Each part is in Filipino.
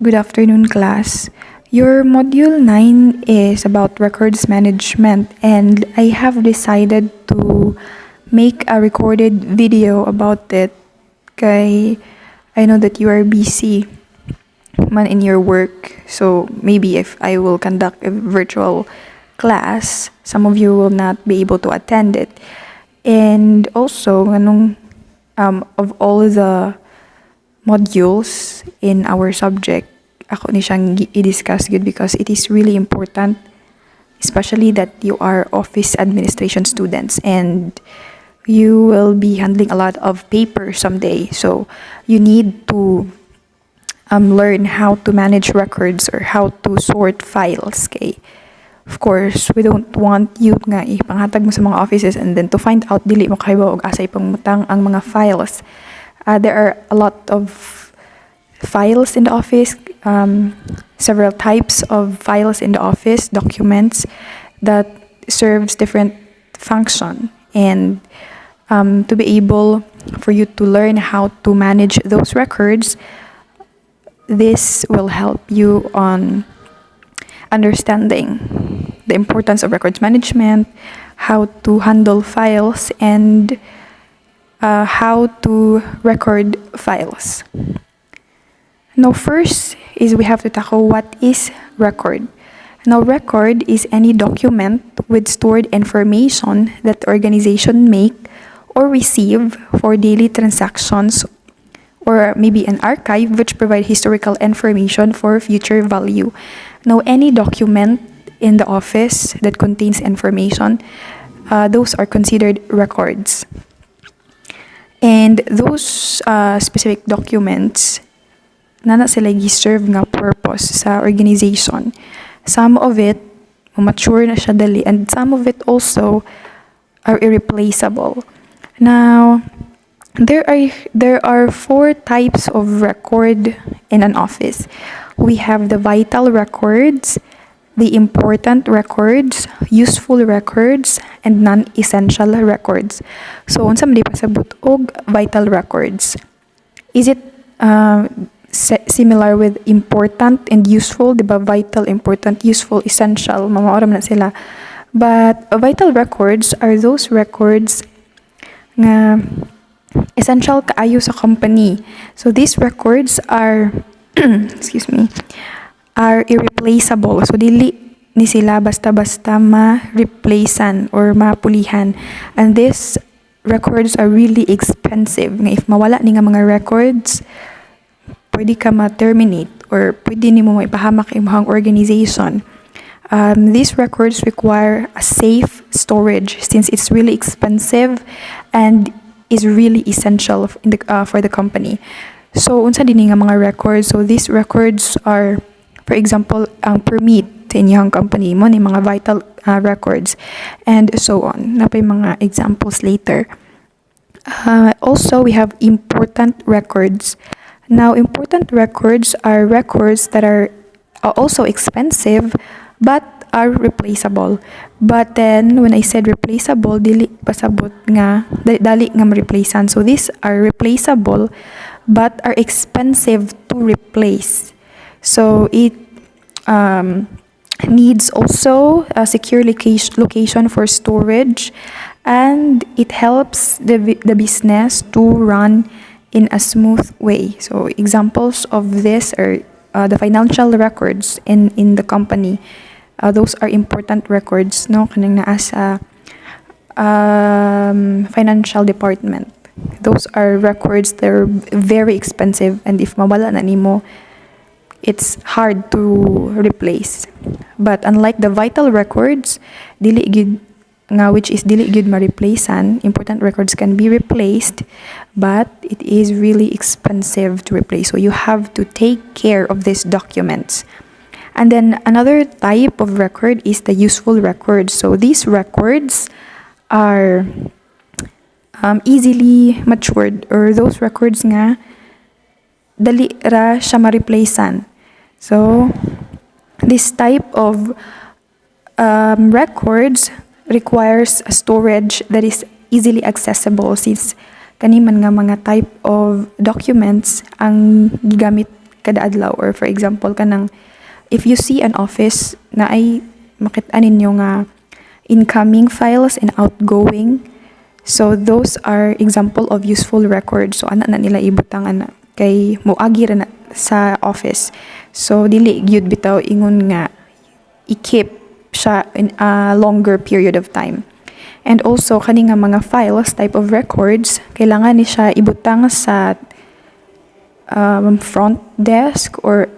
Good afternoon, class. Your module 9 is about records management, and I have decided to make a recorded video about it. Kay I know that you are busy man in your work, so maybe if I will conduct a virtual class, some of you will not be able to attend it. And also, of all the modules in our subject, ako ni siyang i-discuss good because it is really important, especially that you are office administration students and you will be handling a lot of paper someday. So you need to learn how to manage records or how to sort files. Kay of course, we don't want you nga ipanghatag mo sa mga offices and then to find out dili mo kahibaw og asay pangmutang ang mga files. There are a lot of files in the office, several types of files in the office, documents that serves different function. And to be able for you to learn how to manage those records, this will help you on understanding the importance of records management, how to handle files, and how to record files. Now, first is we have to tackle what is record. Now, record is any document with stored information that the organization make or receive for daily transactions, or maybe an archive which provide historical information for future value. Now, any document in the office that contains information, those are considered records. And those specific documents, nana sila gi-serve nga purpose sa organization. Some of it, mature na siya dali, and some of it also are irreplaceable. Now, there are four types of record in an office. We have the vital records, the important records, useful records, and non-essential records. So, unsa man di pasabot og vital records? Is it similar with important and useful? Diba vital, important, useful, essential, mamaora man na sila. But vital records are those records nga essential kaayo sa company. So these records are excuse me, are irreplaceable. So dili ni sila basta-basta ma-replacean or mapulihan. And these records are really expensive. Nga if mawala ni nga mga records, pwede ka ma-terminate or pwede ni mo maipahamak imong organization. These records require a safe storage since it's really expensive and is really essential for the company. So, unsa din nga mga records? So, these records are, for example, ang permit sa inyong company mo, ni mga vital records, and so on. Napay mga examples later. Also, we have important records. Now, important records are records that are also expensive but are replaceable. But then, when I said replaceable, dili pasabot nga, dali nga ma-replacean. So, these are replaceable but are expensive to replace. So, it needs also a secure location for storage, and it helps the business to run in a smooth way. So, examples of this are the financial records in the company. Those are important records, no? Kanang naa sa financial department. Those are records that are very expensive, and if mawala na nimo, it's hard to replace. But unlike the vital records, dili gyud nga which is dili gyud ma-replacean, important records can be replaced, but it is really expensive to replace. So you have to take care of these documents. And then another type of record is the useful records. So these records are easily matured, or those records nga dali ra siya ma-replacean. So this type of records requires a storage that is easily accessible, since kani man nga mga type of documents ang gigamit kada adlaw, or for example kanang if you see an office na ay makita ninyo nga incoming files and outgoing, so those are example of useful records. So ana na nila ibutang ana kay moagi ra na sa office, so dili gyud bitaw ingon nga i-keep siya in a longer period of time. And also kani nga mga files type of records kailangan ni siya ibutang sa front desk or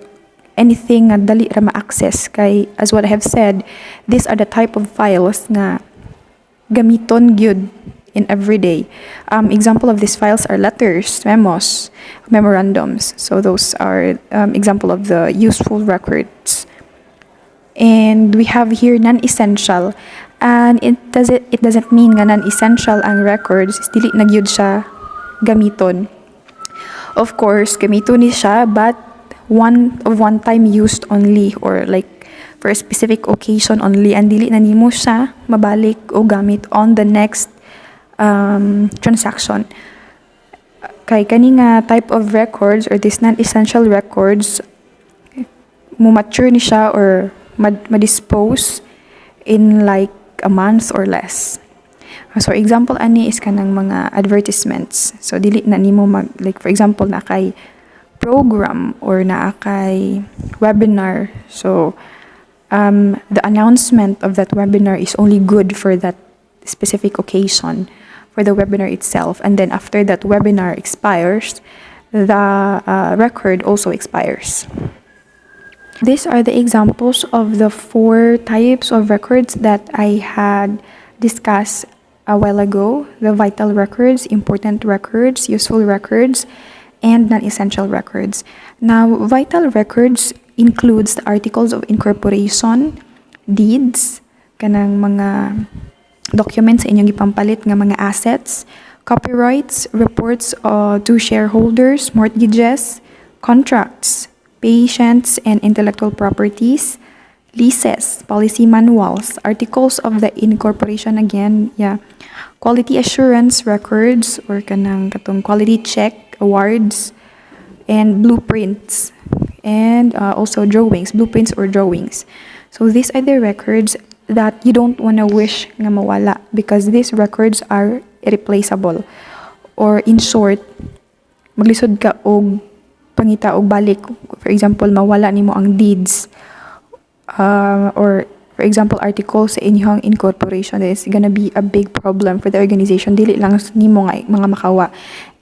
anything nga dali ra ma-access, kay as what I have said, these are the type of files nga gamiton gyud in everyday. Example of these files are letters, memos, memorandums. So those are example of the useful records. And we have here non-essential, and it doesn't mean nga non-essential ang records dili na gyud siya gamiton. Of course gamiton ni siya, but one time used only, or like for a specific occasion only, and dili na nimo siya mabalik o gamit on the next transaction. Kay kani nga type of records or this non-essential records mo mature ni siya or ma-dispose in like a month or less. So example ani is kanang mga advertisements. So dili na nimo like for example na kay program or na kay webinar. So the announcement of that webinar is only good for that specific occasion, for the webinar itself, and then after that webinar expires, the record also expires. These are the examples of the 4 types of records that I had discussed a while ago: the vital records, important records, useful records, and non-essential records. Now, vital records includes the articles of incorporation, deeds, kanang mga documents sa inyong ipampalit nga mga assets, copyrights, reports to shareholders, mortgages, contracts, patents and intellectual properties, leases, policy manuals, articles of the incorporation again, quality assurance records or kanang katong quality check, awards, and blueprints, and also drawings, blueprints or drawings. So these are the records that you don't want to wish nga mawala, because these records are irreplaceable, or in short, maglisod ka og pangita og balik. For example, mawala nimo ang deeds, or for example articles sa inyong incorporation, is gonna be a big problem for the organization, dili lang nimo nga mga makawa.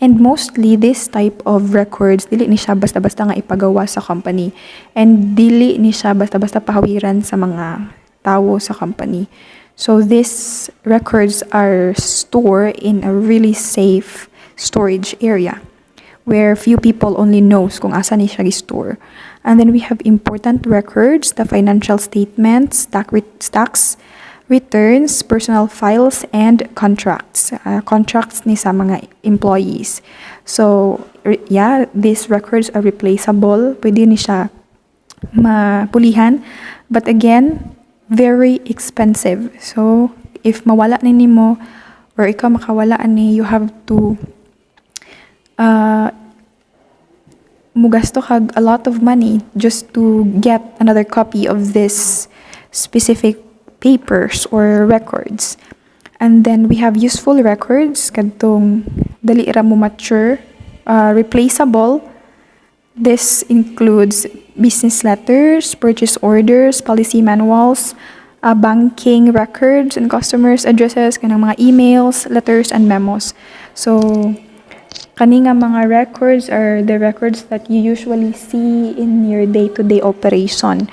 And mostly this type of records dili ni siya basta-basta nga ipagawa sa company, and dili ni siya basta-basta pahawiran sa mga tawo sa company. So these records are stored in a really safe storage area where few people only knows kung asa ni siya gi-store. And then we have important records, the financial statements, tax returns, personal files, and contracts. Contracts ni sa mga employees. So, these records are replaceable. Pwede ni siya mapulihan. But again, very expensive. So, if mawala ni nimo or ikaw makawala ani, you have to mugasto kag a lot of money just to get another copy of this specific papers or records. And then we have useful records, kadtong dali ra mo mature, replaceable. This includes business letters, purchase orders, policy manuals, banking records and customers' addresses, kanang mga emails, letters, and memos. So kani nga mga records are the records that you usually see in your day-to-day operation.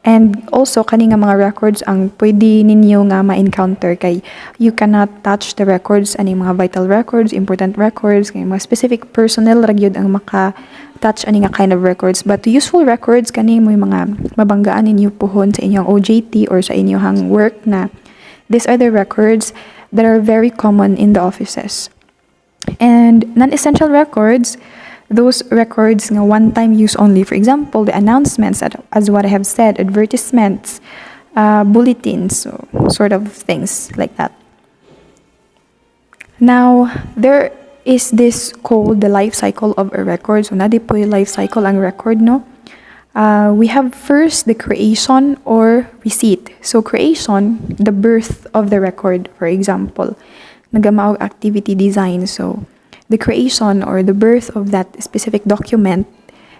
And also kani nga mga records ang pwede ninyo nga ma-encounter, kay you cannot touch the records ani mga vital records, important records, kay mga specific personnel ra gyud ang maka-touch ani nga kind of records. But useful records kani mo mga mabanggaan ninyo pohon sa inyong OJT or sa inyong work, na these are the records that are very common in the offices. And non-essential records, those records nga one-time use only. For example, the announcements, as what I have said, advertisements, bulletins, so sort of things like that. Now, there is this called the life cycle of a record? So na di po yung life cycle ang record, no? We have first the creation or receipt. So creation, the birth of the record, for example, nagamaog activity design. So the creation or the birth of that specific document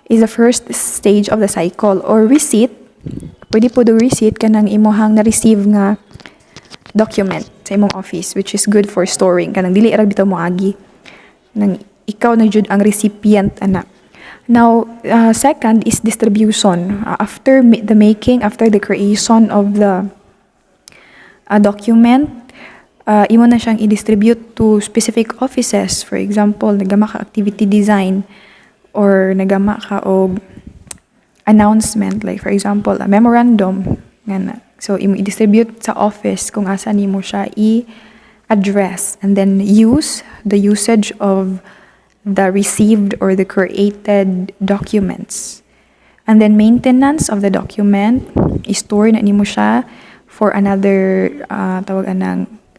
is the first stage of the cycle. Or receipt, pwede po do receipt kanang imuhang na-receive nga document sa imong office, which is good for storing. Kanang dili ra bitaw moagi nang ikaw na jud ang recipient ana. Now, second is distribution. After the making, after the creation of the document, imo na siyang i-distribute to specific offices. For example, nagama ka activity design or nagama ka og announcement, like for example, a memorandum. Nga. So, imo i-distribute sa office kung asa nimo siya i-address. And then the usage of the received or the created documents. And then maintenance of the document, i-store na nimo siya for another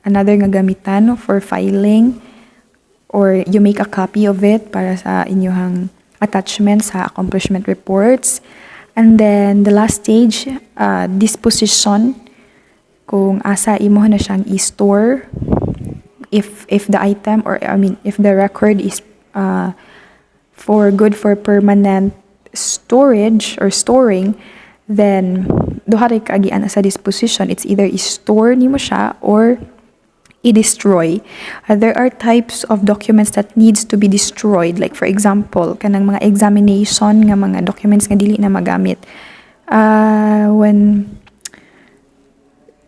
another nga gamitan for filing, or you make a copy of it para sa inyong attachment sa accomplishment reports. And then the last stage, disposition, kung asa imo na siyang i-store if the item, or if the record is for permanent storage or storing, then duha ray kaagian sa disposition. It's either i-store nimo siya or i-destroy. There are types of documents that needs to be destroyed. Like for example, kanang mga examination nga mga documents nga dili na magamit. When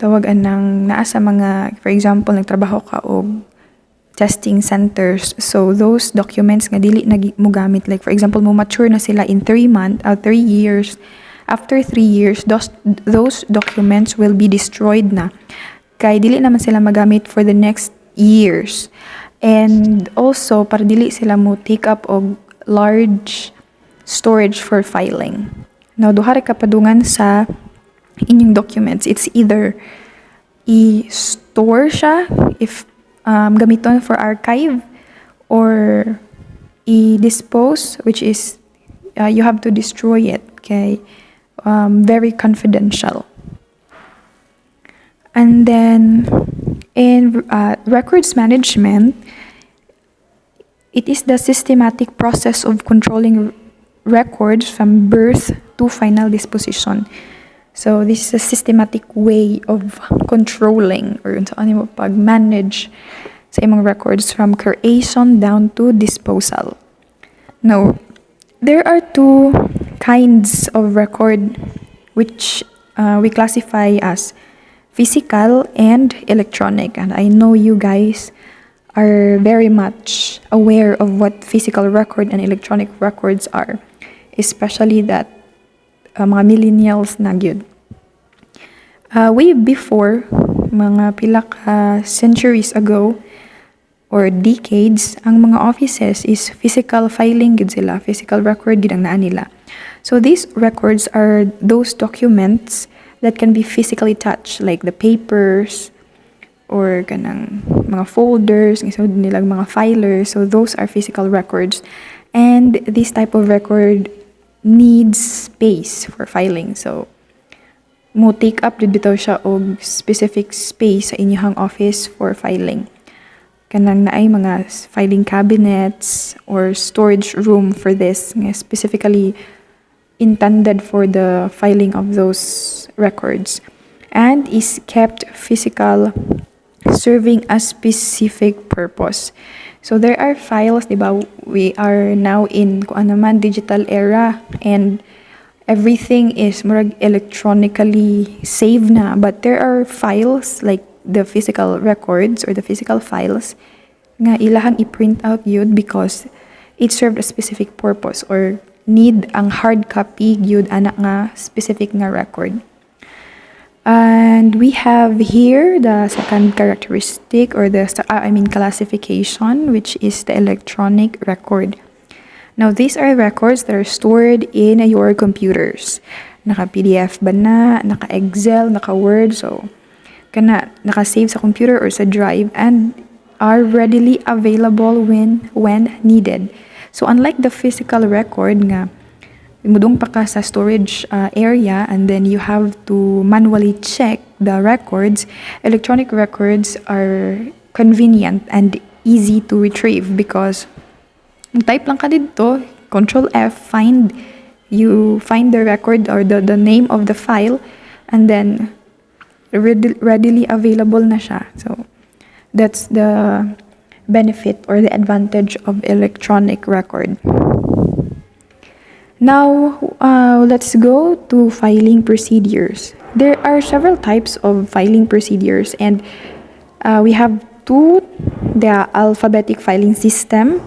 tawag anang naa sa mga, for example, nagtrabaho ka og testing centers. So those documents nga dili na mo gamit, like for example, mo mature na sila in 3 years. After 3 years, those documents will be destroyed na. Kay dili naman sila magamit for the next years. And also, para dili sila mo take up og large storage for filing. Now, duha ra kapadungan sa inyong documents. It's either i-store siya if gamiton for archive, or i-dispose, which is you have to destroy it. Okay, very confidential. And then in records management, it is the systematic process of controlling records from birth to final disposition. So this is a systematic way of controlling or pag-manage sa imong records from creation down to disposal. Now, there are 2 kinds of record which we classify as physical and electronic. And I know you guys are very much aware of what physical record and electronic records are, especially that mga millennials na gyud. Way before, mga pila ka centuries ago or decades, ang mga offices is physical filing gid sila, physical record gid ang naa nila. So these records are those documents that can be physically touched, like the papers or kanang mga folders, isod nilang mga filers. So those are physical records. And this type of record needs space for filing. So mo take up did bitaw siya og specific space sa inyong office for filing. Kanang naay mga filing cabinets or storage room for this, specifically intended for the filing of those records, and is kept physical, serving a specific purpose. So there are files, diba? We are now in kung ano man digital era, and everything is murag electronically saved na. But there are files like the physical records or the physical files nga ilahang i-print out yun because it served a specific purpose or need ang hard copy yun anak nga specific nga record. And we have here the second characteristic or classification, which is the electronic record. Now, these are records that are stored in your computers. Naka-PDF ba na, naka-Excel, naka-Word, so naka-save sa computer or sa drive. And are readily available when needed. So unlike the physical record nga mudong pa ka sa storage area and then you have to manually check the records, electronic records are convenient and easy to retrieve because type lang ka dito, Control F, you find the record or the name of the file and then readily available na siya. So that's the benefit or the advantage of electronic record. Now, let's go to filing procedures. There are several types of filing procedures and we have two, the alphabetic filing system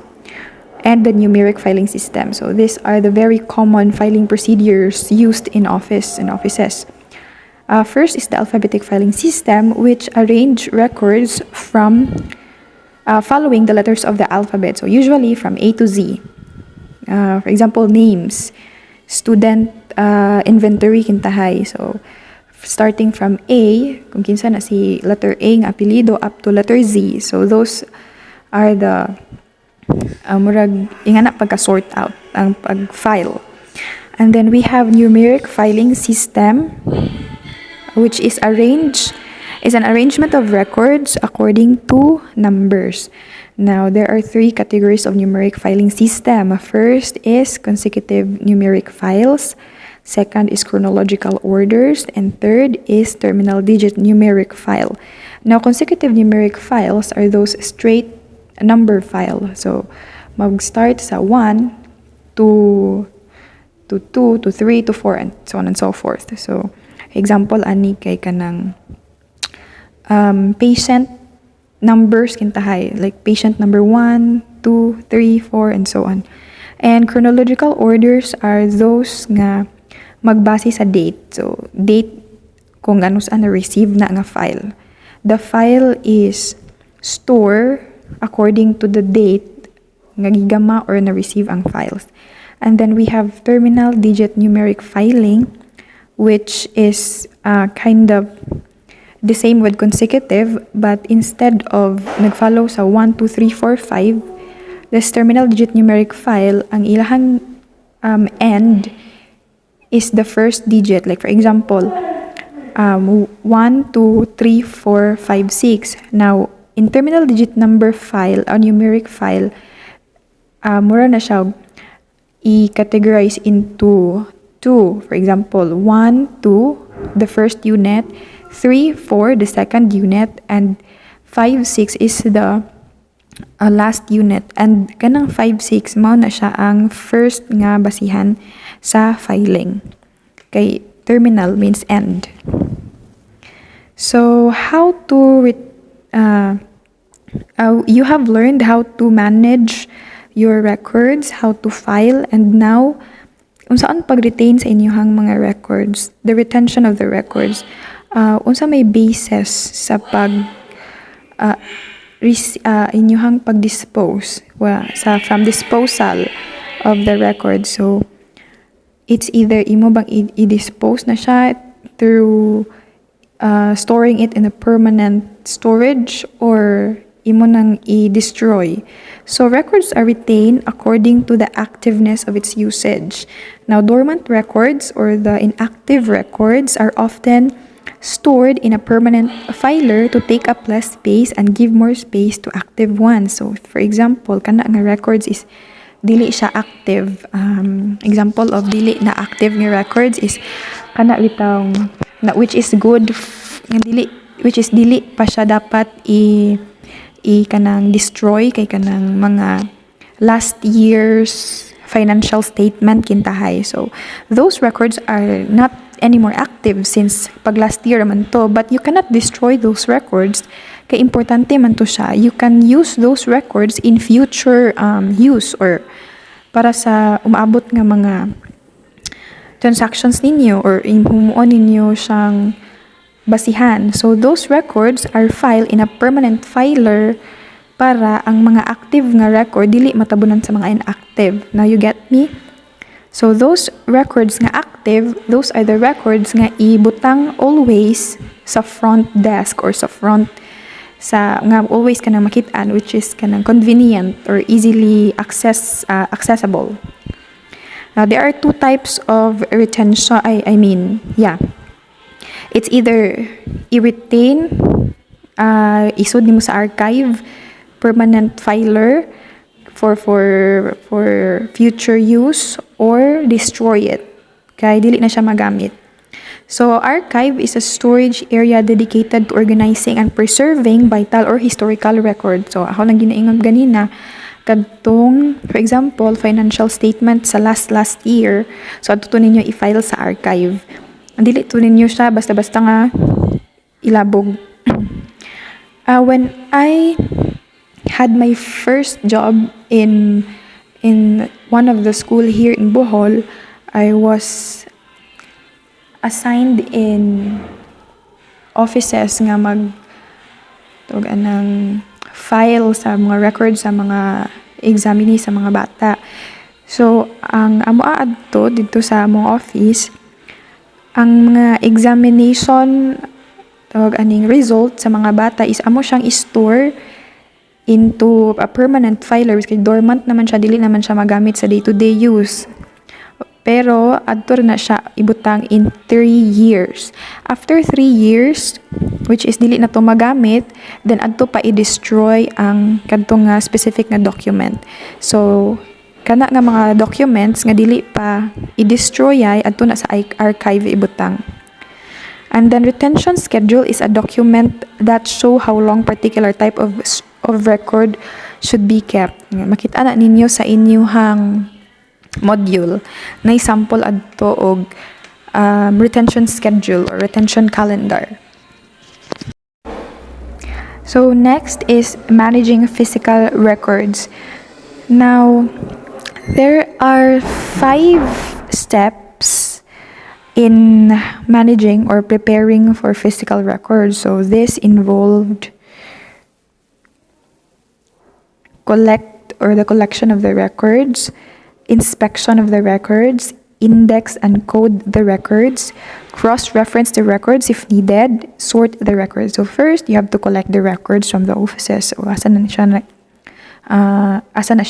and the numeric filing system. So these are the very common filing procedures used in offices. First is the alphabetic filing system, which arrange records from following the letters of the alphabet. So usually from A to Z. For example, names, student inventory kintahay. So starting from A, kung kinsa na si letter A ng apelido up to letter Z. So those are the murag ingana pagka-sort out ang pag-file. And then we have numeric filing system, which is an arrangement of records according to numbers. Now, there are three categories of numeric filing system. First is consecutive numeric files. Second is chronological orders. And third is terminal digit numeric file. Now, consecutive numeric files are those straight number file. So, mag-start sa 1 to 2 to 3 to 4 and so on and so forth. So, example, ani kay kanang patient numbers kintahay, like patient number 1, 2, 3, 4, and so on. And chronological orders are those nga magbase sa date. So, date kung ano saan na-receive na nga file. The file is stored according to the date nga gigama or na-receive ang files. And then we have terminal digit numeric filing, which is kind of the same with consecutive, but instead of nag-follow sa 1, 2, 3, 4, 5, this terminal digit numeric file, ang ilahang end is the first digit. Like for example, 1, 2, 3, 4, 5, 6. Now, in terminal digit number file, a numeric file, mura na siya i-categorize into 2. For example, 1, 2, the first unit, 3, 4, the second unit, and 5, 6 is the last unit. And kanang 5, 6, mao na siya ang first nga basihan sa filing. Kay terminal means end. So, you have learned how to manage your records, how to file, and now, unsaan pag-retain sa inyong mga records, the retention of the records, unsa may basis sa inyong pag-dispose from disposal of the record. So, it's either imo bang i-dispose na siya through storing it in a permanent storage or imo nang i-destroy. So, records are retained according to the activeness of its usage. Now, dormant records or the inactive records are often stored in a permanent filer to take up less space and give more space to active ones. So, for example, kana nga records is dili siya active. Example of dili na active nga records is kana bitang which is good which is dili pa siya dapat kanang destroy kay kanang mga last year's financial statement kintahay. So those records are not anymore active since pag last year man to, but you cannot destroy those records kay importante man to siya. You can use those records in future use or para sa umaabot nga mga transactions ninyo or humuon ninyo siyang basihan. So those records are filed in a permanent filer para ang mga active nga record dili matabunan sa mga inactive. Now you get me? So those records nga active, those are the records nga ibutang always sa front desk or sa front nga always kanang makit-an, which is kanang convenient or easily accessible. Now there are two types of retention. It's either i-retain, isod nimo sa archive, permanent filer for future use, or destroy it kay dili na siya magamit. So archive is a storage area dedicated to organizing and preserving vital or historical records. So ako nang ginaingon ganina kadtong, for example, financial statement sa last year, so ato ninyo i-file sa archive. Dili to ninyo siya basta-basta nga ilabog. When I had my first job in one of the school here in Bohol, I was assigned in offices nga anang file sa mga records sa mga examinee sa mga bata. So ang amo adto dito sa among office, ang mga examination result sa mga bata is amo siyang i-store into a permanent filer, kay dormant naman siya, dili naman siya magamit sa day-to-day use. Pero adto na siya ibutang in 3 years. After 3 years, which is dili na to magamit, then adto pa i-destroy ang kadtong nga specific nga document. So kana nga mga documents nga dili pa i-destroy ay adto na sa archive ibutang. And then retention schedule is a document that show how long particular type of record should be kept. Makita na ninyo sa inyuhang module na sample adto og retention schedule or retention calendar. So next is managing physical records. Now there are 5 steps in managing or preparing for physical records. So this involved the collection of the records, inspection of the records, index and code the records, cross-reference the records if needed, sort the records. So first, you have to collect the records from the offices. So asa na siya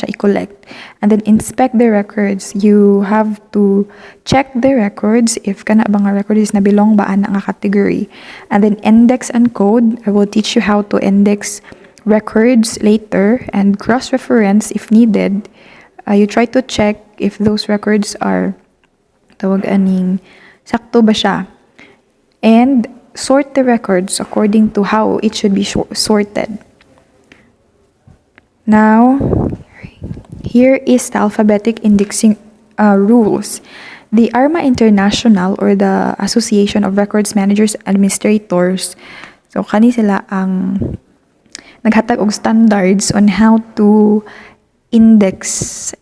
i-collect. And then inspect the records. You have to check the records if kana ba nga record is na belong ba ana nga category. And then index and code. I will teach you how to index records later, and cross-reference if needed. You try to check if those records are sakto ba siya. And sort the records according to how it should be sorted. Now, here is the alphabetic indexing rules. The ARMA International, or the Association of Records Managers Administrators, so kani sila ang naghatag og standards on how to index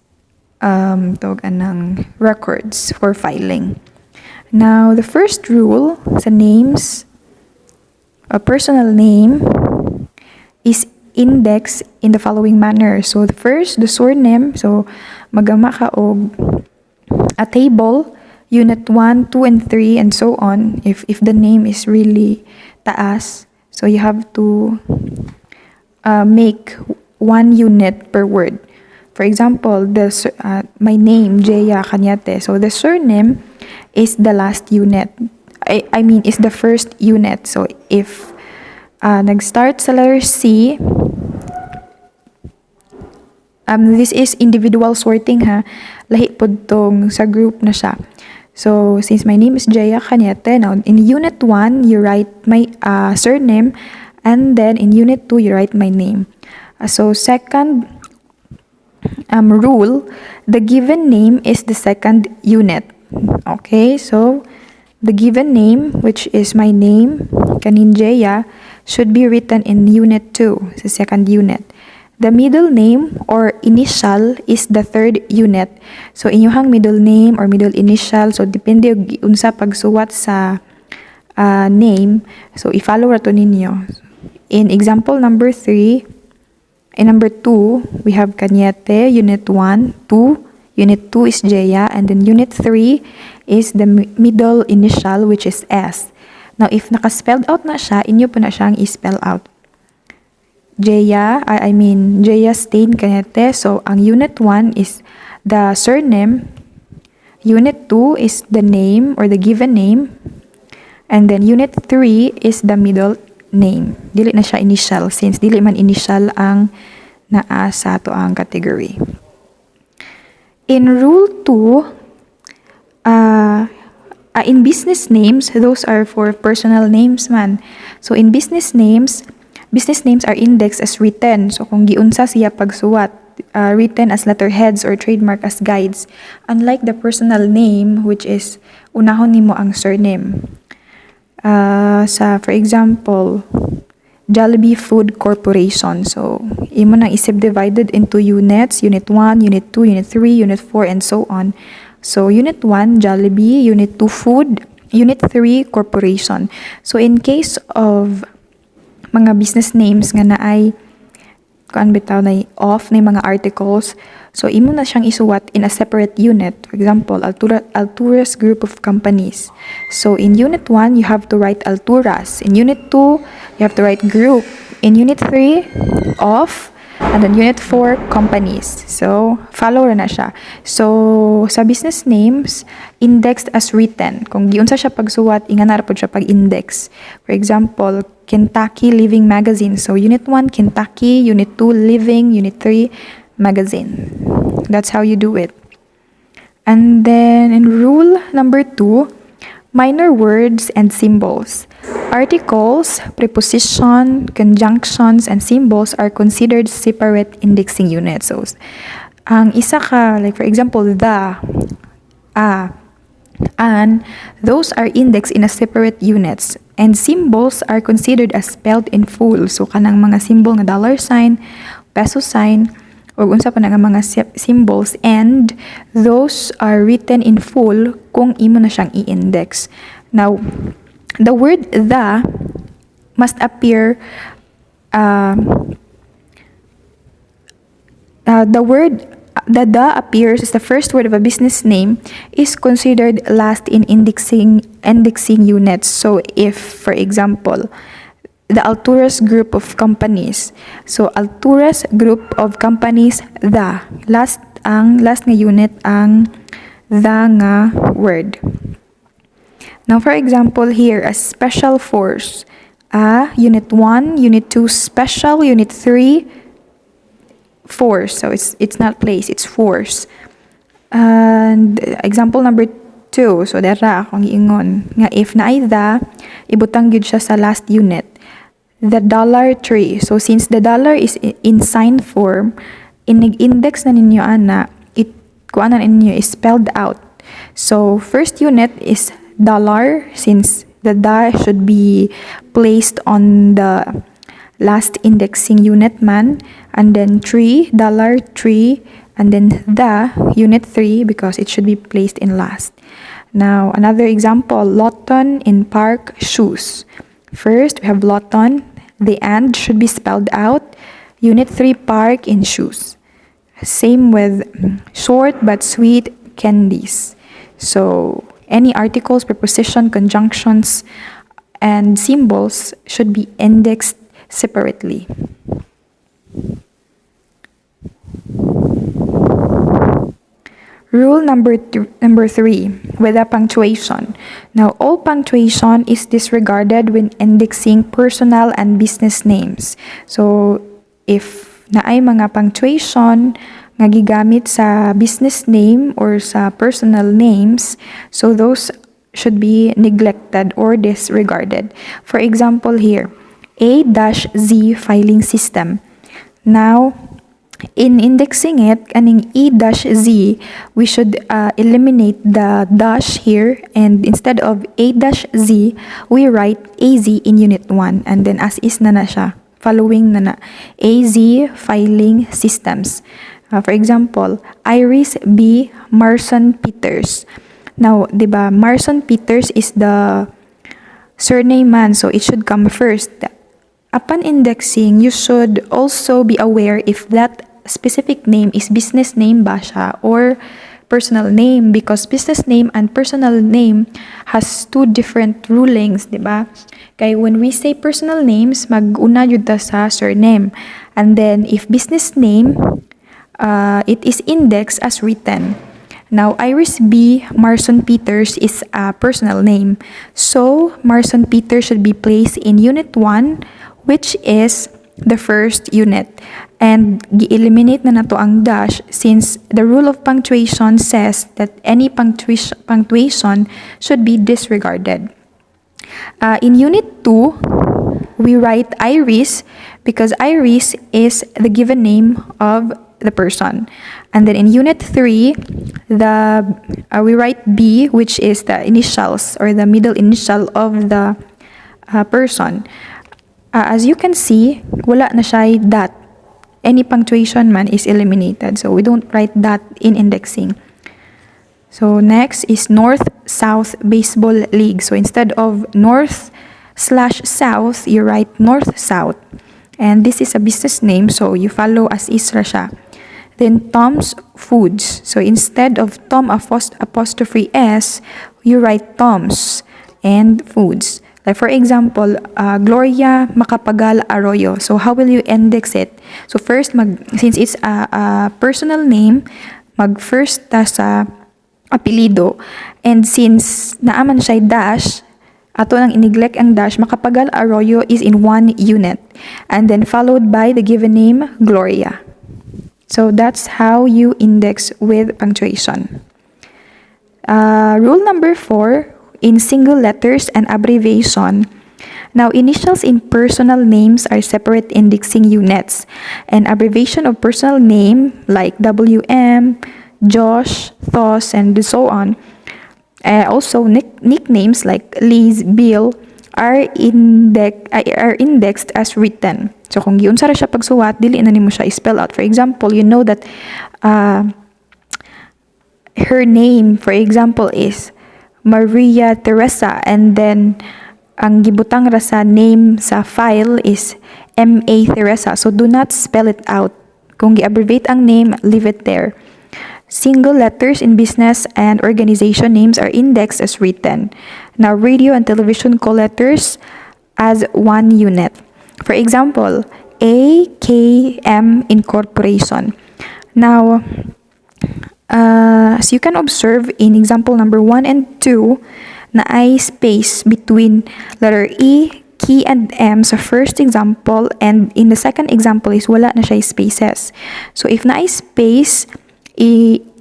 records for filing. Now, the first rule sa names, a personal name is index in the following manner. So the first, the surname, so magama ka og a table, unit 1, 2, and 3, and so on, if the name is really taas. So you have to make 1 unit per word. For example, my name, Jeya Cañete. So the surname is the last unit. Is the first unit. So if nag-start sa letter C, this is individual sorting ha. Lahi po tong sa group na siya. So since my name is Jeya Cañete, now in unit 1, you write my surname, and then in unit 2, you write my name. So second rule, the given name is the second unit. Okay, so the given name, which is my name, kanin Jeya, should be written in unit 2, the second unit. The middle name or initial is the third unit. So inyuhang middle name or middle initial, so depende unsa pagsuwat sa name. So i-follow rato ninyo. In example number 3, in number 2, we have Cañete, unit 1, 2. Unit 2 is Jeya, and then unit 3 is the middle initial, which is S. Now, if naka-spelled out na siya, inyo po na siyang i-spell out. Jeya Stain Canete. So, ang Unit 1 is the surname. Unit 2 is the name or the given name. And then Unit 3 is the middle name. Dili na siya initial since dili man initial ang naa sa ato ang category. In Rule 2, in business names, those are for personal names man. So in business names are indexed as written. So kung giunsa siya pagsuwat, written as letterheads or trademark as guides. Unlike the personal name, which is unahon nimo ang surname. For example, Jollibee Food Corporation. So, imo nang isubdivided into units, Unit 1, Unit 2, Unit 3, Unit 4, and so on. So, Unit 1, Jollibee, Unit 2, Food, Unit 3, Corporation. So, in case of mga business names nga naay kuan bitaw na off na mga articles, so imo na siyang isuwat in a separate unit. For example, Alturas Group of Companies. So in Unit 1, you have to write Alturas. In Unit 2, you have to write Group. In Unit 3, Off. And then Unit 4, Companies. So, follow na siya. So, sa business names, indexed as written. Kung giunsa siya pagsuwat, ingana ra pod siya pag-index. For example, Kentucky Living Magazine. So, Unit 1, Kentucky. Unit 2, Living. Unit 3, Magazine. That's how you do it. And then, in rule number 2, minor words and symbols. Articles, preposition, conjunctions, and symbols are considered separate indexing units. So, ang isa ka, like for example, the, and, those are indexed in a separate units. And symbols are considered as spelled in full. So, kanang mga symbol nga dollar sign, peso sign, o unsa pa nga mga symbols, and those are written in full kung imo na siyang i-index. Now, the word the must appear, the appears as the first word of a business name is considered last in indexing units. So if, for example, the Alturas Group of Companies. So Alturas Group of Companies, the last nga unit ang the nga word. Now, for example, here, a special force. Unit 1, Unit 2, special, Unit 3, force. So, it's not place, it's force. And example number 2. So, dara akong iingon. Nga, if naay the, ibutang gyud siya sa last unit. The dollar tree. So, since the dollar is in sign form, index na ninyo, kuan na ninyo is spelled out. So, first unit is dollar, since the should be placed on the last indexing unit man, and then dollar tree, and then the unit 3 because it should be placed in last. Now, another example, Lawton in Park shoes. First, we have Lawton, the and should be spelled out, unit 3 Park in shoes. Same with short but sweet candies. So, any articles, preposition, conjunctions, and symbols should be indexed separately. Rule number 3, with a punctuation. Now, all punctuation is disregarded when indexing personal and business names. So, if naay mga punctuation nga gigamit sa business name or sa personal names, so those should be neglected or disregarded. For example here, A-Z filing system. Now, in indexing it, kaning E-Z, we should eliminate the dash here, and instead of A-Z, we write AZ in unit 1, and then as is na siya, following na AZ filing systems. For example, Iris B. Marson Peters. Now, diba, Marson Peters is the surname man, so it should come first. Upon indexing, you should also be aware if that specific name is business name ba siya or personal name because business name and personal name has two different rulings, di ba? Kaya when we say personal names, mag-una yun ta sa surname. And then if business name, it is indexed as written. Now, Iris B. Marson Peters is a personal name. So, Marson Peters should be placed in Unit 1, which is the first unit. And gi-eliminate na nato ang dash since the rule of punctuation says that any punctuation should be disregarded. In Unit 2, we write Iris because Iris is the given name of the person. And then in Unit 3, we write B, which is the initials or the middle initial of the person. As you can see, wala na siya dot. Any punctuation man is eliminated. So we don't write that in indexing. So next is North-South Baseball League. So instead of North/South, you write North-South. And this is a business name, so you follow as isra siya. Then Tom's Foods. So instead of Tom apostrophe S, you write Tom's and Foods. Like for example, Gloria Macapagal Arroyo. So how will you index it? So first, since it's a personal name, mag-first ta sa apelido. And since naaman siya dash, ato nang ineglect ang dash, Macapagal Arroyo is in one unit. And then followed by the given name, Gloria. So that's how you index with punctuation. Rule number 4, in single letters and abbreviation. Now, initials in personal names are separate indexing units. And abbreviation of personal name like WM, Josh, Thos, and so on. Also, nicknames like Liz, Bill are indexed as written. So kung giunsa ra siya pagsuwat, dili na nimo siya spell out. For example, you know that her name, for example, is Maria Teresa, and then ang gibutang ra sa name sa file is M.A. Teresa. So do not spell it out. Kung gi-abbreviate ang name, leave it there. Single letters in business and organization names are indexed as written. Now, radio and television call letters as one unit. For example, AKM Incorporation. Now, as you can observe in example number 1 and 2, na ay space between letter E, K, and M sa first example, and in the second example is wala na siya spaces. So if na ay space,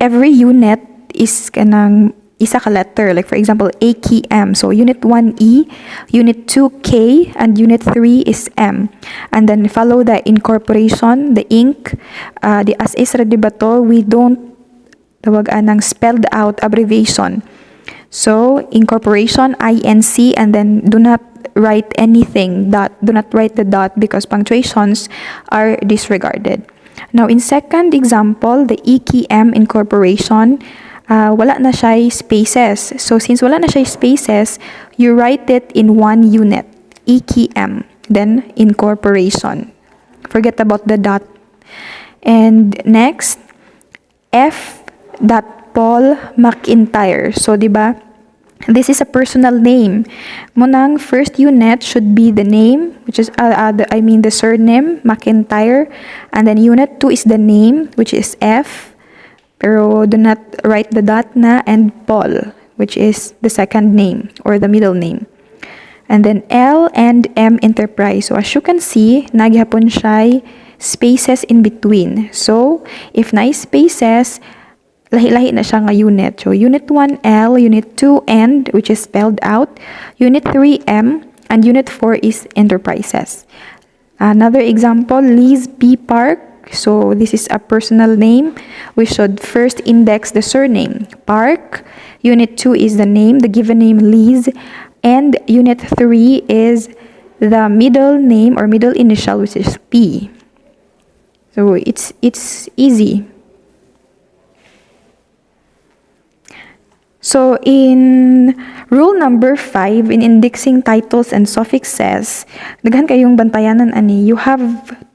every unit is kanang isa ka letter. Like for example, AKM. So unit 1 E, unit 2 K, and unit 3 is M. And then follow the incorporation, the Inc. The as is ra dibato, we don't tawag anang spelled out abbreviation. So incorporation, INC, and then do not write anything dot. Do not write the dot because punctuations are disregarded. Now, in second example, the EKM Incorporation, wala na siya spaces. So, since wala na siya spaces, you write it in one unit, EKM, then Incorporation. Forget about the dot. And next, F. Paul McIntyre. So, di ba? This is a personal name. Munang first unit should be the name, which is, the surname, McIntyre. And then unit 2 is the name, which is F. Pero do not write the dot na, and Paul, which is the second name or the middle name. And then L and M Enterprise. So as you can see, naghapon siya spaces in between. So if na spaces, lahi-lahi na siya nga unit. So, Unit 1, L, Unit 2, End, which is spelled out. Unit 3, M, and Unit 4 is Enterprises. Another example, Liz P. Park. So, this is a personal name. We should first index the surname, Park. Unit 2 is the name, the given name, Liz. And Unit 3 is the middle name or middle initial, which is P. So, it's easy. So, in rule number 5, in indexing titles and suffixes, daghan kayong bantayanan ani, you have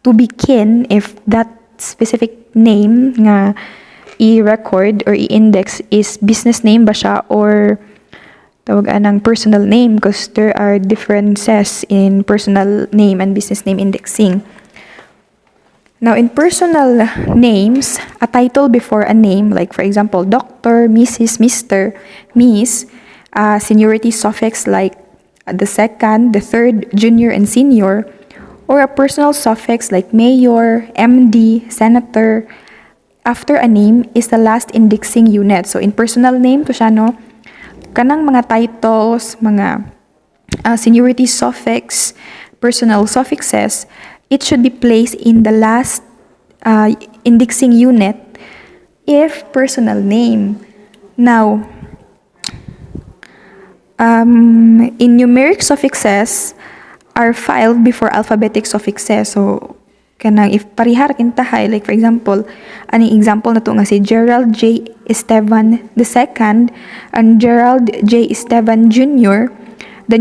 to be keen if that specific name nga i-record or i-index is business name ba siya or tawag ng personal name, because there are differences in personal name and business name indexing. Now, in personal names, a title before a name, like for example, Dr., Mrs., Mr., Miss, seniority suffix like the second, the third, junior, and senior, or a personal suffix like mayor, MD, senator, after a name is the last indexing unit. So, in personal name, to siya, no? Kanang mga titles, mga seniority suffix, personal suffixes, it should be placed in the last indexing unit if personal name. Now, in numeric suffixes are filed before alphabetic suffixes. So, kanang if parihar kintahay, like for example, aning example na to nga si Gerald J. Esteban II and Gerald J. Esteban Jr., the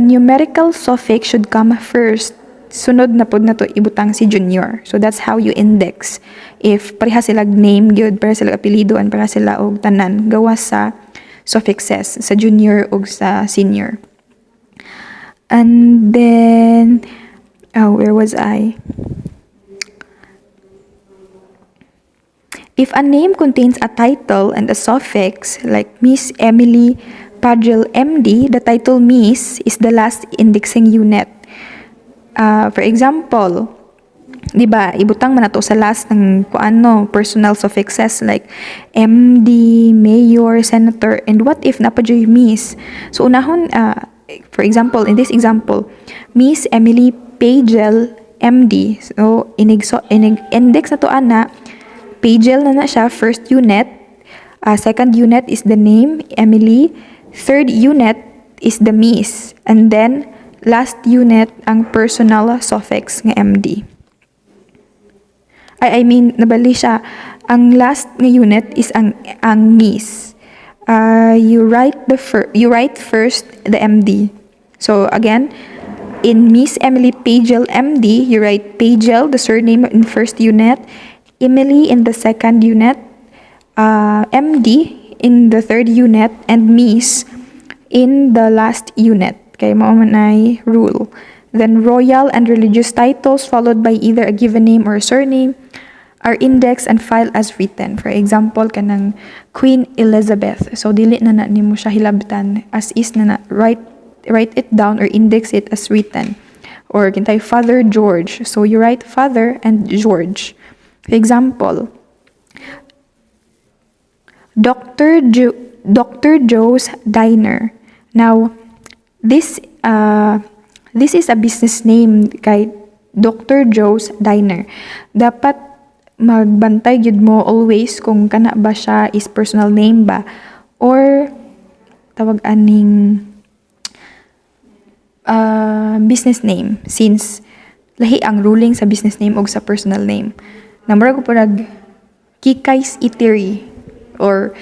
numerical suffix should come first. Sunod na pod na to ibutang si junior. So that's how you index. If pareha sila name gyud, pareha sila apelyido, and pareha sila og tanan gawas sa suffixes sa junior ug sa senior. And then where was I? If a name contains a title and a suffix, like Miss Emily Padril MD, the title Miss is the last indexing unit. For example, di ba, ibutang man nato sa last ng personal suffixes like MD, mayor, senator, and what if napadyoy Miss? So unahon, for example, in this example, Miss Emily Pagel MD. So index na to ana, Pagel na siya, first unit. Second unit is the name, Emily. Third unit is the Miss. And then, last unit, ang personal suffix ng MD. I mean, nabali siya. Ang last nga unit is ang Miss. You write first the MD. So, again, in Miss Emily Pagel MD, you write Pagel, the surname in first unit, Emily in the second unit, MD in the third unit, and Miss in the last unit. Kay mao man ay rule. Then royal and religious titles followed by either a given name or a surname are indexed and filed as written. For example, kanang Queen Elizabeth. So dili na nimo siya hilabtan, as is na write it down or index it as written. Or kintay Father George. So you write Father and George. For example, Dr. Joe's Diner. Now, this is a business name kay Dr. Joe's Diner. Dapat magbantay gyud mo always kung kana ba siya is personal name ba or tawag aning business name, since lahi ang ruling sa business name o sa personal name. Namura ko parag Kikay's Eatery or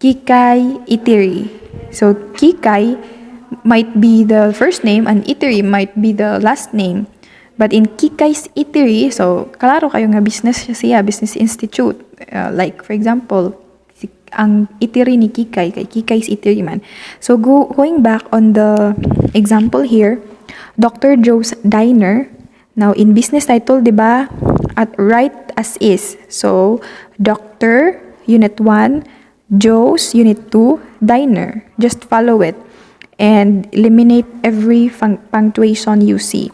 Kikay Eatery. So, Kikay might be the first name and Eatery might be the last name. But in Kikay's Eatery, so, klaro kayo nga business siya, business institute. Like, for example, ang eatery ni Kikay, kay Kikay's Eatery man. So, going back on the example here, Dr. Joe's Diner. Now, in business title, di ba, at write as is. So, Dr. Unit 1, Joe's Unit 2, Diner. Just follow it and eliminate every punctuation you see.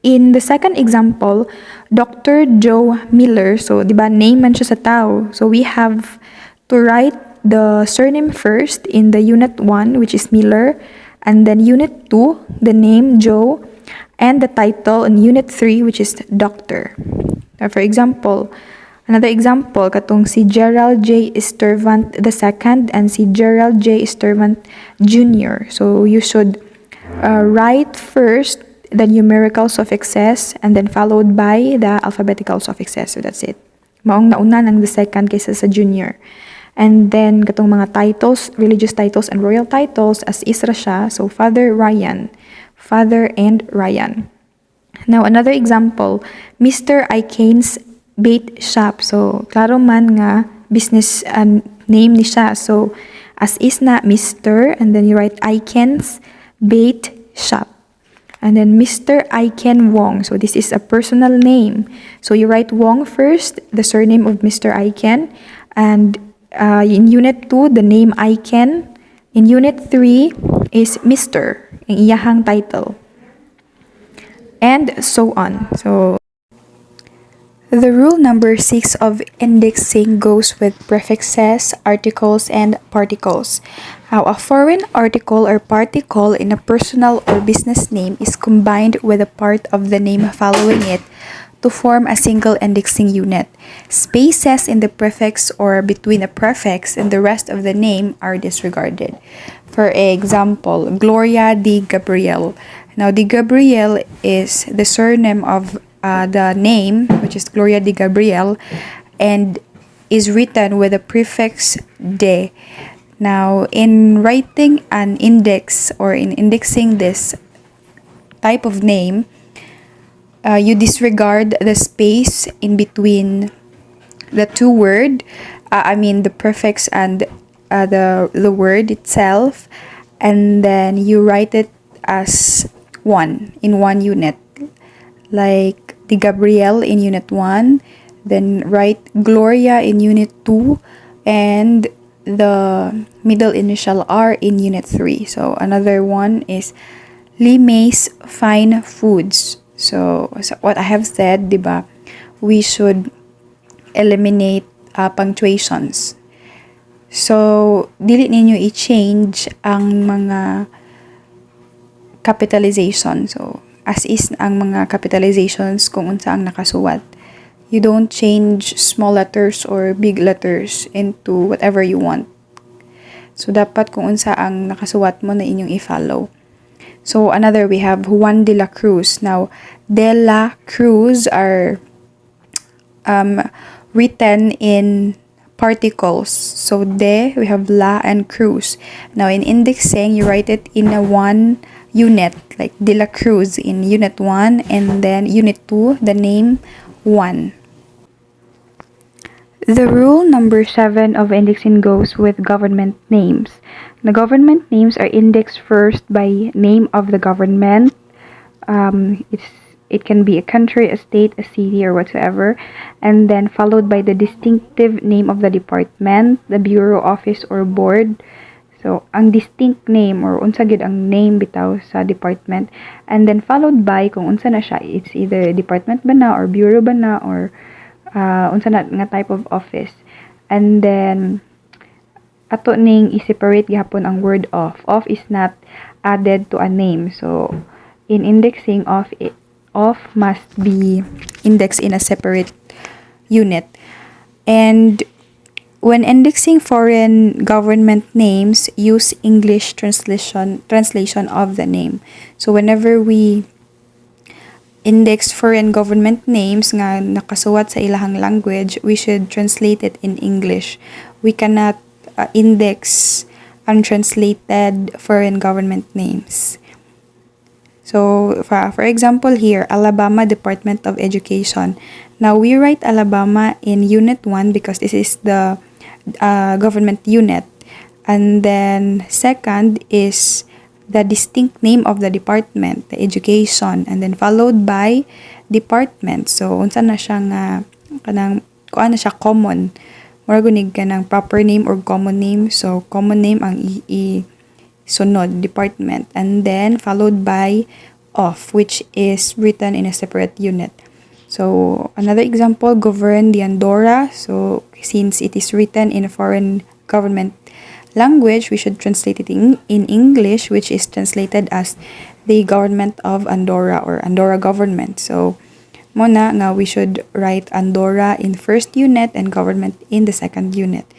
In the second example, Dr. Joe Miller. So, di ba, name man siya sa tao. So, we have to write the surname first in the Unit 1, which is Miller, and then Unit 2, the name Joe, and the title in Unit 3, which is Doctor. For example, another example, katong si Gerald J. Estevant II and si Gerald J. Estevant Jr. So, you should write first the numerical suffixes and then followed by the alphabetical suffixes. So, that's it. Maong nauna ng the second kaysa sa junior. And then, katong mga titles, religious titles and royal titles, as isra siya. So, Father Ryan. Father and Ryan. Now, another example, Mr. Ikenes bait shop. So, klaro man nga business name ni siya. So, as is na Mr. and then you write Iken's Bait Shop. And then Mr. Iken Wong. So, this is a personal name. So, you write Wong first, the surname of Mr. Iken. And in Unit 2, the name Iken. In Unit 3 is Mr. Ang iyahang title. And so on. So, the rule number 6 of indexing goes with prefixes, articles, and particles. Now, a foreign article or particle in a personal or business name is combined with a part of the name following it to form a single indexing unit. Spaces in the prefix or between a prefix and the rest of the name are disregarded. For example, Gloria de Gabriel. Now, de Gabriel is the surname of the name, which is Gloria de Gabriel, and is written with a prefix de. Now, in writing an index or in indexing this type of name, you disregard the space in between the two word, the prefix and the word itself, and then you write it as one in one unit. Like the Gabriel in Unit 1, then write Gloria in Unit 2, and the middle initial R in Unit 3. So, another one is Limay's Fine Foods. So what I have said, diba, we should eliminate punctuations. So, dili ninyo i-change ang mga capitalization. So, as is ang mga capitalizations kung unsa ang nakasuwat. You don't change small letters or big letters into whatever you want. So, dapat kung unsa ang nakasuwat mo na inyong i-follow. So, another, we have Juan de la Cruz. Now, de la Cruz are written in particles. So, de, we have la and cruz. Now, in indexing, you write it in a one unit, like De La Cruz in Unit 1, and then Unit 2, the name 1. The rule number 7 of indexing goes with government names. The government names are indexed first by name of the government. It can be a country, a state, a city, or whatsoever, and then followed by the distinctive name of the department, the bureau, office, or board. So, ang distinct name or unsa gid ang name bitaw sa department, and then followed by kung unsa na siya, it's either department ba na or bureau ba na or unsa na nga type of office. And then ato ning i-separate gihapon ang word of. Of is not added to a name. So, in indexing of must be indexed in a separate unit. And when indexing foreign government names, use English translation of the name. So whenever we index foreign government names nga nakasuwat sa ilahang language, we should translate it in English. We cannot index untranslated foreign government names. So, for example here, Alabama Department of Education. Now, we write Alabama in Unit 1 because this is the government unit. And then, second is the distinct name of the department, the education. And then, followed by department. So, unsa na siya nga, kuan na siya common. Mura gunig ka ng proper name or common name. So, common name ang sunod, department. And then, followed by of, which is written in a separate unit. So, another example, govern the Andorra. So, since it is written in a foreign government language, we should translate it in English, which is translated as the government of Andorra or Andorra government. So, muna nga we should write Andorra in first unit and government in the second unit.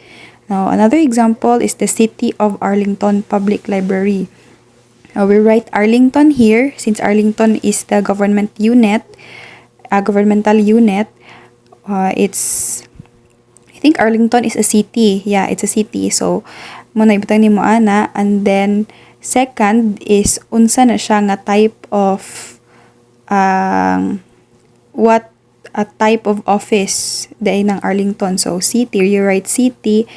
Now, another example is the City of Arlington Public Library. Now, we write Arlington here since Arlington is the government unit, governmental unit. It's, I think Arlington is a city. Yeah, it's a city. So, muna ibutang ni mo ana. And then, second is unsa na siya nga type of what a type of office day ng Arlington. So city, you write city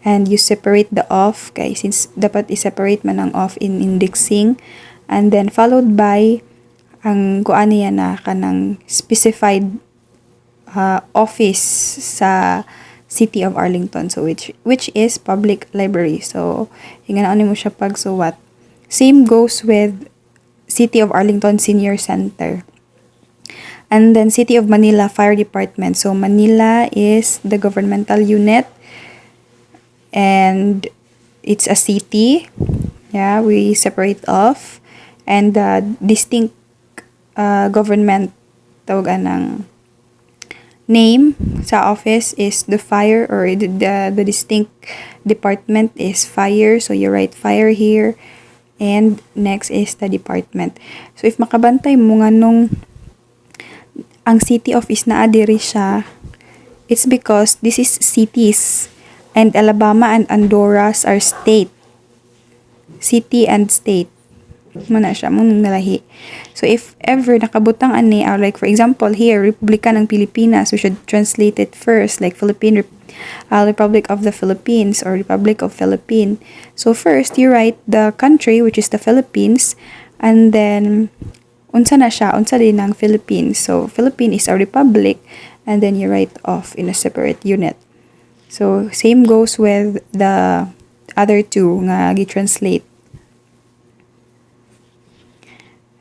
and you separate the off, kay since dapat i-separate man ang off in indexing, and then followed by ang kuan niya na kanang specified office sa City of Arlington, so which is public library. So hinganaan mo siya pagsuwat. Same goes with City of Arlington Senior Center. And then City of Manila Fire Department. So Manila is the governmental unit and it's a city. Yeah, we separate off. And the distinct government tawag ng name sa office is the fire, or the distinct department is fire. So you write fire here. And next is the department. So if makabantay mo nga nung ang city office na diri siya, it's because this is cities and Alabama and Honduras are state. City and state. Muna siya, mong nalahi. So if ever nakabutang ani, like for example here, Republika ng Pilipinas, we should translate it first, like Republic of the Philippines or Republic of Philippines. So first, you write the country, which is the Philippines, and then unsa na siya, unsa din ng Philippines. So Philippines is a republic, and then you write off in a separate unit. So same goes with the other two nga gi-translate.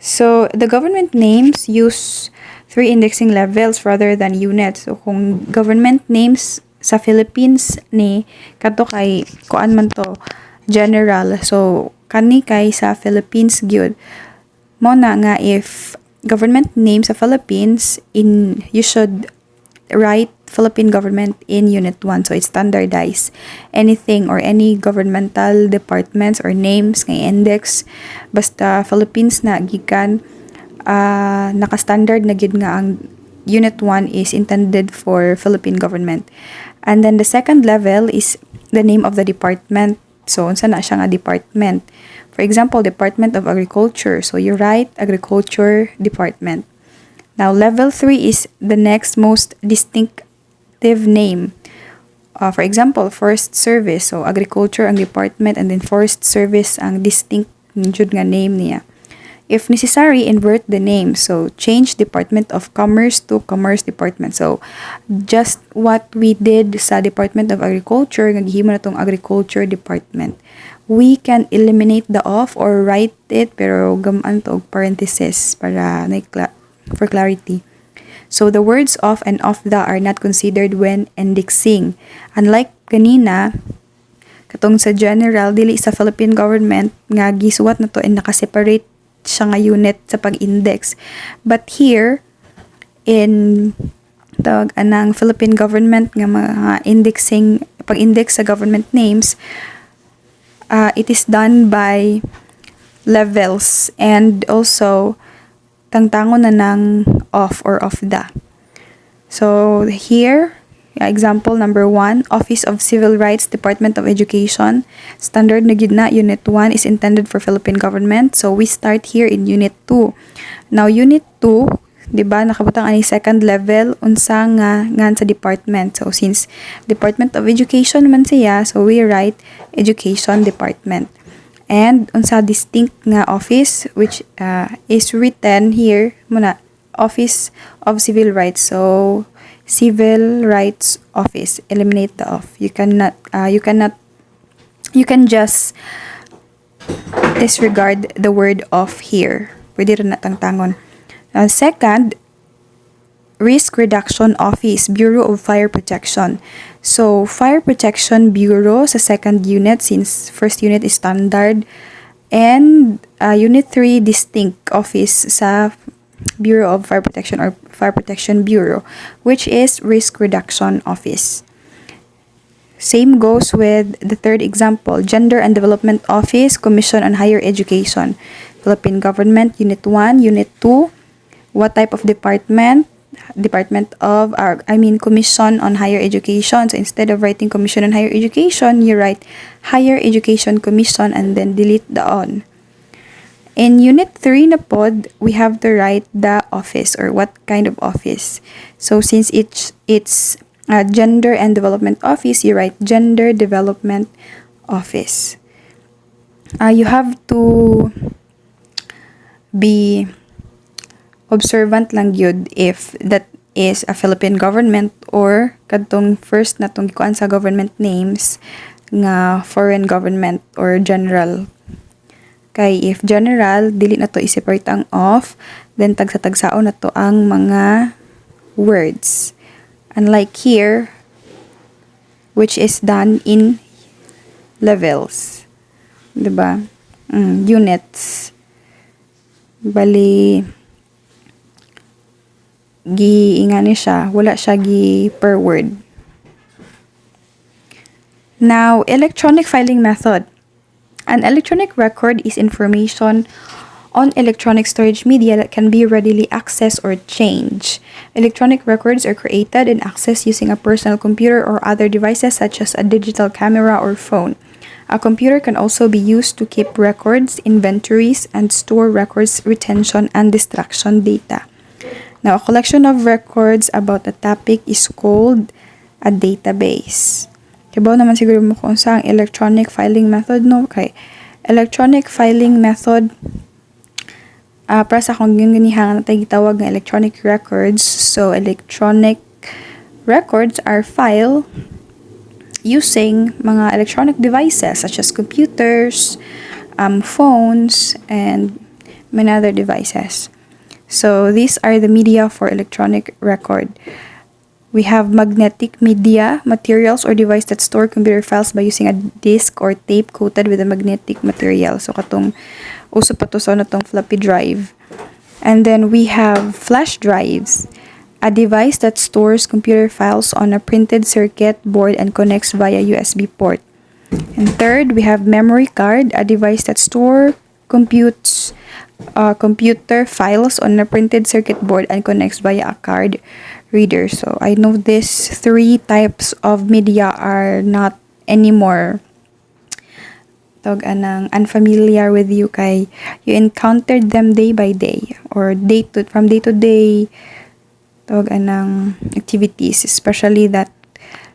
So the government names use 3 indexing levels rather than units. So kung government names sa Philippines ni kadto kay kuan man to general, so kani kay sa Philippines gyud mo na nga if government name sa Philippines, you should write Philippine government in unit 1, so it's standardized. Anything or any governmental departments or names nga index basta Philippines na gikan naka-standard na gid nga ang unit 1 is intended for Philippine government. And then the second level is the name of the department. So, unsa na siya nga department? For example, Department of Agriculture. So, you write Agriculture Department. Now, level 3 is the next most distinctive name. For example, Forest Service. So, Agriculture ang department and then Forest Service ang distinct jud nga name niya. If necessary, invert the name. So, change Department of Commerce to Commerce Department. So, just what we did sa Department of Agriculture, naghihimo na tong Agriculture Department. We can eliminate the off or write it, pero gamaan to parenthesis para for clarity. So, the words off and off the are not considered when indexing. Unlike kanina, katong sa general, dili sa Philippine government, nga gisuwat na to and nakaseparate siya nga unit sa pag-index. But here, in tawag anang Philippine government nga mga indexing, pag-index sa government names, it is done by levels and also tangtangon na ng off or off the. So here, example number 1, Office of Civil Rights, Department of Education. Standard na gyud na, Unit 1 is intended for Philippine government. So we start here in Unit 2. Now Unit 2, di ba, nakabutang ani second level unsa nga ngan sa department. So since Department of Education man siya, so we write Education Department. And unsa distinct nga office which is written here muna, Office of Civil Rights. So Civil Rights Office, eliminate the off. You can just disregard the word off here. Pwede rin natangtangon. Second, Risk Reduction Office, Bureau of Fire Protection. So, Fire Protection Bureau sa second unit, since first unit is standard. And Unit 3, Distinct Office sa Bureau of Fire Protection or Fire Protection Bureau, which is Risk Reduction Office. Same goes with the third example, Gender and Development Office, Commission on Higher Education. Philippine Government, Unit 1, Unit 2. What type of department? Commission on Higher Education. So instead of writing Commission on Higher Education, you write Higher Education Commission and then delete the on. In Unit 3 na pod, we have to write the office or what kind of office. So since it's Gender and Development Office, you write Gender Development Office. You have to be observant lang yun if that is a Philippine government or kadtong first na tong gikuan sa government names nga foreign government or general. Kay if general, dili na to i-separate ang of, then tagsa-tagsao na to ang mga words. Unlike here, which is done in levels. Diba? Units. Bali, ingani siya, wala siya per word. Now, electronic filing method. An electronic record is information on electronic storage media that can be readily accessed or changed. Electronic records are created and accessed using a personal computer or other devices such as a digital camera or phone. A computer can also be used to keep records, inventories, and store records, retention, and distraction data. Now, a collection of records about a topic is called a database. Kibaw naman siguro mo kung saan electronic filing method, no? Okay. Electronic filing method, para sa akong ganihangan natin gitawag ng electronic records. So, electronic records are filed using mga electronic devices such as computers, phones, and many other devices. So, these are the media for electronic record. We have magnetic media, materials or device that store computer files by using a disk or tape coated with a magnetic material. So, katong uso pa to sa natong floppy drive. And then we have flash drives, a device that stores computer files on a printed circuit board and connects via USB port. And third, we have memory card, a device that computes computer files on a printed circuit board and connects via a card reader. So I know these three types of media are not anymore unfamiliar with you, kay you encountered them day by day or from day to day activities, especially that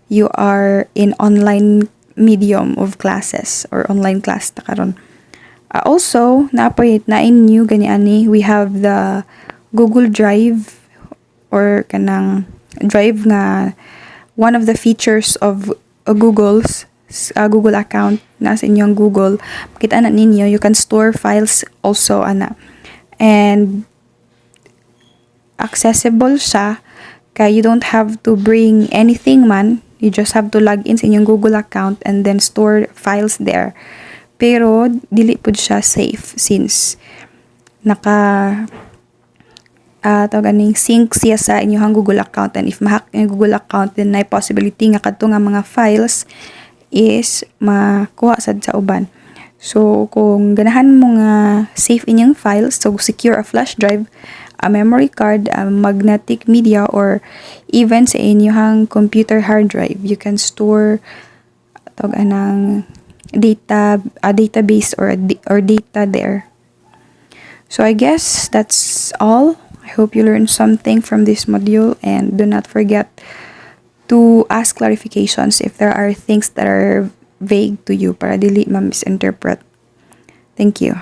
you are in online medium of classes or online class ta karon. Also, na-in new gani we have the Google Drive or kanang drive nga one of the features of Google's Google account nasa inyong Google. Makita na ninyo, you can store files also and accessible siya kaya you don't have to bring anything man, you just have to log in sa inyong Google account and then store files there. Pero dili pud siya safe since sync siya sa inyong Google account, and if ma-hack yung Google account, then may possibility nga kadto nga mga files is makuha sad sa uban. So kung ganahan mo nga safe inyong files, so secure a flash drive, a memory card, a magnetic media, or even sa inyong computer hard drive, you can store database or data there. So I guess that's all. I hope you learned something from this module, and do not forget to ask clarifications if there are things that are vague to you para dili ma-misinterpret. Thank you.